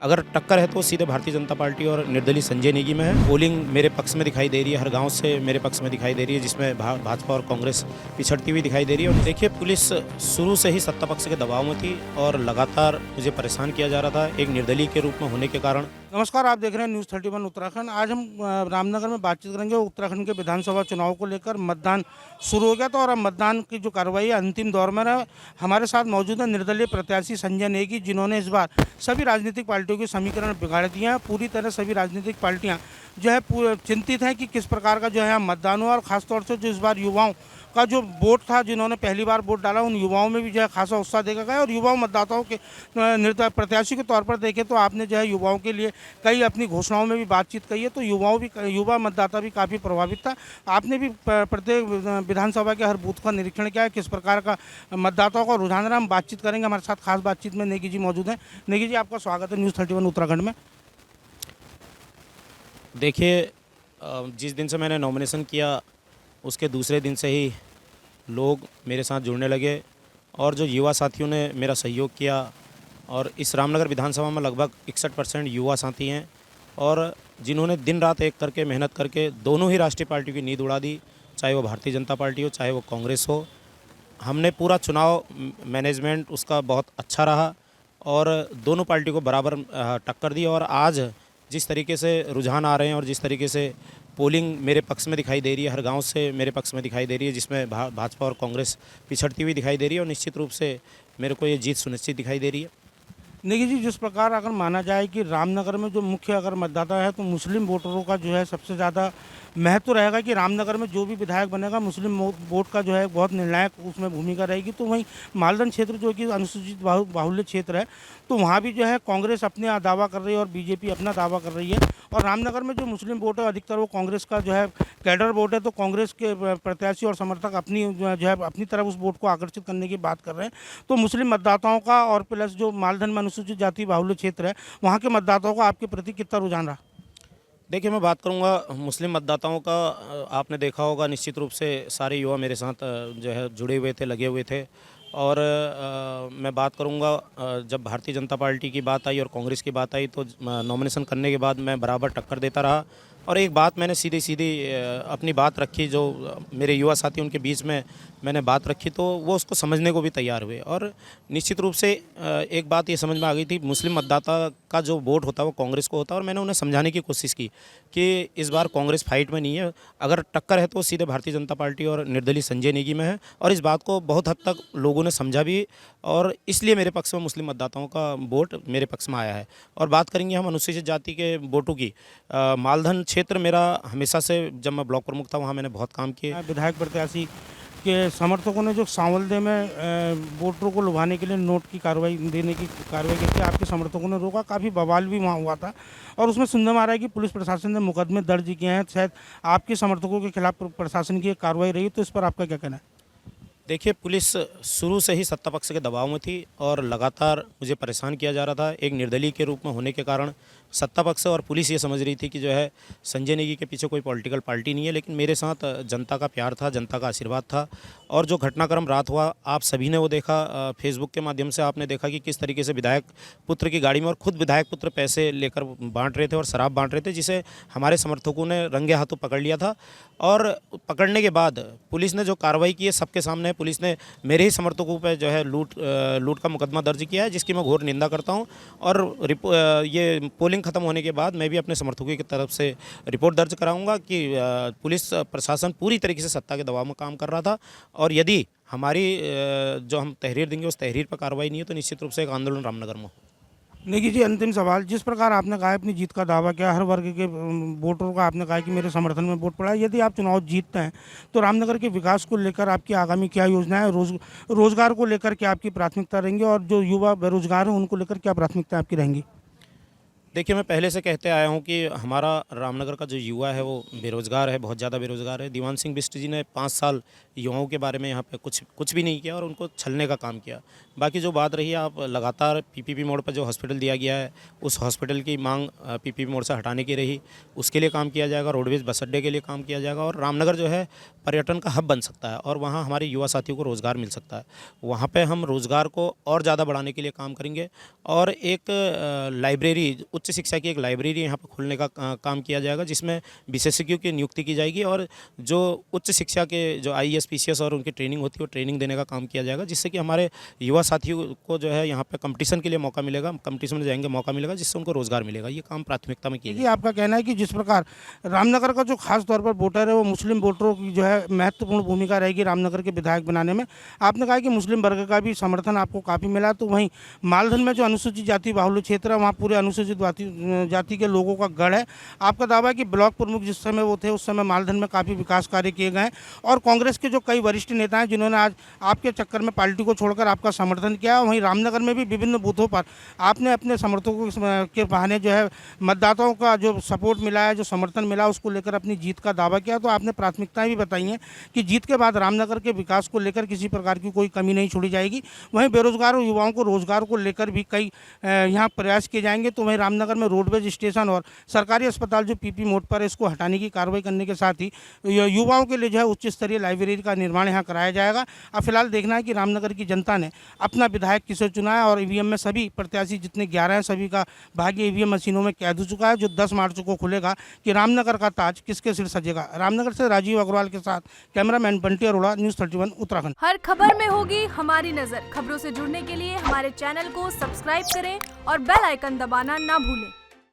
अगर टक्कर है तो सीधे भारतीय जनता पार्टी और निर्दलीय संजय नेगी में है। पोलिंग मेरे पक्ष में दिखाई दे रही है, हर गांव से मेरे पक्ष में दिखाई दे रही है, जिसमें भाजपा और कांग्रेस पिछड़ती हुई दिखाई दे रही है। और देखिए, पुलिस शुरू से ही सत्ता पक्ष के दबाव में थी और लगातार मुझे परेशान किया जा रहा था एक निर्दलीय के रूप में होने के कारण। नमस्कार, आप देख रहे हैं न्यूज़ 31 उत्तराखंड। आज हम रामनगर में बातचीत करेंगे उत्तराखंड के विधानसभा चुनाव को लेकर। मतदान शुरू हो गया था और अब मतदान की जो कार्रवाई है अंतिम दौर में है। हमारे साथ मौजूद है निर्दलीय प्रत्याशी संजय नेगी, जिन्होंने इस बार सभी राजनीतिक पार्टियों के समीकरण बिगाड़ दिए हैं। पूरी तरह सभी राजनीतिक पार्टियाँ जो है चिंतित हैं कि किस प्रकार का जो है मतदान हुआ, और ख़ासतौर से जो इस बार युवाओं का जो वोट था, जिन्होंने पहली बार वोट डाला, उन युवाओं में भी जो है खासा उत्साह देखा गया। और युवा मतदाताओं के प्रत्याशी के तौर पर देखें तो आपने जो है युवाओं के लिए कई अपनी घोषणाओं में भी बातचीत कही है, तो युवा मतदाता भी काफ़ी प्रभावित था। आपने भी प्रत्येक विधानसभा के हर बूथ का निरीक्षण किया है, किस प्रकार का मतदाताओं का रुझान रहा। हम बातचीत करेंगे, हमारे साथ खास बातचीत में नेगी जी मौजूद हैं। नेगी जी, आपका स्वागत है न्यूज़ 31 उत्तराखंड में। देखिए, जिस दिन से मैंने नॉमिनेशन किया उसके दूसरे दिन से ही लोग मेरे साथ जुड़ने लगे और जो युवा साथियों ने मेरा सहयोग किया। और इस रामनगर विधानसभा में लगभग 61% युवा साथी हैं और जिन्होंने दिन रात एक करके मेहनत करके दोनों ही राष्ट्रीय पार्टियों की नींद उड़ा दी, चाहे वो भारतीय जनता पार्टी हो चाहे वो कांग्रेस हो। हमने पूरा चुनाव मैनेजमेंट उसका बहुत अच्छा रहा और दोनों पार्टियों को बराबर टक्कर दी। और आज जिस तरीके से रुझान आ रहे हैं और जिस तरीके से पोलिंग मेरे पक्ष में दिखाई दे रही है, हर गांव से मेरे पक्ष में दिखाई दे रही है, जिसमें भाजपा और कांग्रेस पिछड़ती हुई दिखाई दे रही है। और निश्चित रूप से मेरे को ये जीत सुनिश्चित दिखाई दे रही है। नेगी जी, जिस प्रकार अगर माना जाए कि रामनगर में जो मुख्य अगर मतदाता है तो मुस्लिम वोटरों का जो है सबसे ज़्यादा महत्व रहेगा कि रामनगर में जो भी विधायक बनेगा मुस्लिम वोट का जो है बहुत निर्णायक उसमें भूमिका रहेगी। तो वहीं मालदन क्षेत्र जो कि अनुसूचित बाहुल्य क्षेत्र है, तो वहाँ भी जो है कांग्रेस अपने दावा कर रही है और बीजेपी अपना दावा कर रही है। और रामनगर में जो मुस्लिम वोट है अधिकतर वो कांग्रेस का जो है कैडर वोट है, तो कांग्रेस के प्रत्याशी और समर्थक अपनी जो है अपनी तरफ उस वोट को आकर्षित करने की बात कर रहे हैं। तो मुस्लिम मतदाताओं का और प्लस जो मालदन में अनुसूचित जाति बाहुल्य क्षेत्र है, वहाँ के मतदाताओं का आपके प्रति कितना रुझान रहा? देखिए, मैं बात करूंगा मुस्लिम मतदाताओं का। आपने देखा होगा निश्चित रूप से सारे युवा मेरे साथ जो है जुड़े हुए थे, लगे हुए थे। और मैं बात करूंगा, जब भारतीय जनता पार्टी की बात आई और कांग्रेस की बात आई तो नॉमिनेशन करने के बाद मैं बराबर टक्कर देता रहा। और एक बात मैंने सीधी सीधी अपनी बात रखी, जो मेरे युवा साथी उनके बीच में मैंने बात रखी, तो वो उसको समझने को भी तैयार हुए। और निश्चित रूप से एक बात ये समझ में आ गई थी, मुस्लिम मतदाता का जो वोट होता है वो कांग्रेस को होता है। और मैंने उन्हें समझाने की कोशिश की कि इस बार कांग्रेस फाइट में नहीं है, अगर टक्कर है तो सीधे भारतीय जनता पार्टी और निर्दलीय संजय नेगी में है। और इस बात को बहुत हद तक लोगों ने समझा भी और इसलिए मेरे पक्ष में मुस्लिम मतदाताओं का वोट मेरे पक्ष में आया है। और बात करेंगे हम अनुसूचित जाति के वोटों की, मालधन क्षेत्र मेरा हमेशा से, जब मैं ब्लॉक प्रमुख था वहाँ मैंने बहुत काम किए। विधायक प्रत्याशी के समर्थकों ने जो सांवलदे में वोटरों को लुभाने के लिए नोट की कार्रवाई देने की कार्रवाई की थी, आपके समर्थकों ने रोका, काफ़ी बवाल भी वहाँ हुआ था। और उसमें सुनने में आ रहा है कि पुलिस प्रशासन ने मुकदमे दर्ज किए हैं, शायद आपके समर्थकों के खिलाफ प्रशासन की एक कार्रवाई रही, तो इस पर आपका क्या कहना है? देखिए, पुलिस शुरू से ही सत्ता पक्ष के दबाव में थी और लगातार मुझे परेशान किया जा रहा था एक निर्दलीय के रूप में होने के कारण। सत्ता पक्ष और पुलिस ये समझ रही थी कि जो है संजय नेगी के पीछे कोई पॉलिटिकल पार्टी नहीं है, लेकिन मेरे साथ जनता का प्यार था, जनता का आशीर्वाद था। और जो घटनाक्रम रात हुआ आप सभी ने वो देखा, फेसबुक के माध्यम से आपने देखा कि किस तरीके से विधायक पुत्र की गाड़ी में और खुद विधायक पुत्र पैसे लेकर बांट रहे थे और शराब बांट रहे थे, जिसे हमारे समर्थकों ने रंगे हाथों पकड़ लिया था। और पकड़ने के बाद पुलिस ने जो कार्रवाई की है सबके सामने, पुलिस ने मेरे ही समर्थकों पर जो है लूट का मुकदमा दर्ज किया है, जिसकी मैं घोर निंदा करता हूँ। और ये पोलिंग खत्म होने के बाद मैं भी अपने समर्थकों की तरफ से रिपोर्ट दर्ज कराऊंगा कि पुलिस प्रशासन पूरी तरीके से सत्ता के दबाव में काम कर रहा था। और यदि हमारी जो हम तहरीर देंगे उस तहरीर पर कार्रवाई नहीं है तो निश्चित रूप से एक आंदोलन रामनगर में हो। नेगी जी, अंतिम सवाल, जिस प्रकार आपने कहा अपनी जीत का दावा किया, हर वर्ग के वोटरों का आपने कहा कि मेरे समर्थन में वोट पड़ा है, यदि आप चुनाव जीतते हैं तो रामनगर के विकास को लेकर आपकी आगामी क्या योजना है? रोजगार को लेकर क्या आपकी प्राथमिकता रहेंगी और जो युवा बेरोजगार हैं उनको लेकर क्या प्राथमिकता आपकी रहेंगी? देखिए, मैं पहले से कहते आया हूँ कि हमारा रामनगर का जो युवा है वो बेरोज़गार है, बहुत ज़्यादा बेरोज़गार है। दीवान सिंह बिष्ट जी ने 5 साल युवाओं के बारे में यहाँ पे कुछ भी नहीं किया और उनको छलने का काम किया। बाकी जो बात रही आप लगातार पीपीपी मोड पर जो हॉस्पिटल दिया गया है उस हॉस्पिटल की मांग पीपीपी मोड से हटाने की रही, उसके लिए काम किया जाएगा। रोडवेज बस अड्डे के लिए काम किया जाएगा और रामनगर जो है पर्यटन का हब बन सकता है और वहाँ हमारे युवा साथियों को रोज़गार मिल सकता है। वहाँ पे हम रोज़गार को और ज़्यादा बढ़ाने के लिए काम करेंगे और एक लाइब्रेरी, उच्च शिक्षा की एक लाइब्रेरी यहाँ पर खोलने का काम किया जाएगा, जिसमें विशेषज्ञों की नियुक्ति की जाएगी और जो उच्च शिक्षा के जो IAS PCS और उनकी ट्रेनिंग होती है वो ट्रेनिंग देने का काम किया जाएगा, जिससे कि हमारे युवा साथियों को जो है यहाँ पे कंपटीशन के लिए मौका मिलेगा, कंपटीशन में जाएंगे मौका मिलेगा, जिससे उनको रोज़गार मिलेगा। ये काम प्राथमिकता में किया देखिए, आपका कहना है कि जिस प्रकार रामनगर का जो खास तौर पर वोटर है वो मुस्लिम वोटरों की जो है महत्वपूर्ण भूमिका रहेगी रामनगर के विधायक बनाने में। आपने कहा कि मुस्लिम वर्ग का भी समर्थन आपको काफ़ी मिला, तो वहीं मालधन में जो अनुसूचित जाति बाहुल्य क्षेत्र है वहाँ पूरे अनुसूचित जाति के लोगों का गढ़ है। आपका दावा है कि ब्लॉक प्रमुख जिस समय वो थे उस समय मालधन में काफ़ी विकास कार्य किए गए हैं और कांग्रेस के जो कई वरिष्ठ नेता हैं जिन्होंने आज आपके चक्कर में पार्टी को छोड़कर आपका समर्थन किया, वहीं रामनगर में भी विभिन्न बूथों पर आपने अपने समर्थकों के बहाने जो है मतदाताओं का जो सपोर्ट मिला है, जो समर्थन मिला, उसको लेकर अपनी जीत का दावा किया। तो आपने प्राथमिकताएं भी बताई हैं कि जीत के बाद रामनगर के विकास को लेकर किसी प्रकार की कोई कमी नहीं छोड़ी जाएगी। वहीं बेरोजगार और युवाओं को रोजगार को लेकर भी कई यहाँ प्रयास किए जाएंगे। तो वहीं रामनगर में रोडवेज स्टेशन और सरकारी अस्पताल जो पीपी मोड पर है इसको हटाने की कार्रवाई करने के साथ ही युवाओं के लिए जो है उच्च स्तरीय लाइब्रेरी का निर्माण यहाँ कराया जाएगा। अब फिलहाल देखना है कि रामनगर की जनता ने अपना विधायक किसे चुना है और ईवीएम में सभी प्रत्याशी जितने 11 हैं सभी का भाग्य ईवीएम मशीनों में कैद हो चुका है, जो 10 मार्च को खुलेगा कि रामनगर का ताज किसके सिर सजेगा। रामनगर से राजीव अग्रवाल के साथ कैमरामैन बंटी अरोड़ा, न्यूज़ 31 उत्तराखंड। हर खबर में होगी हमारी नजर। खबरों से जुड़ने के लिए हमारे चैनल को सब्सक्राइब करें और बेल आइकन दबाना ना भूलें।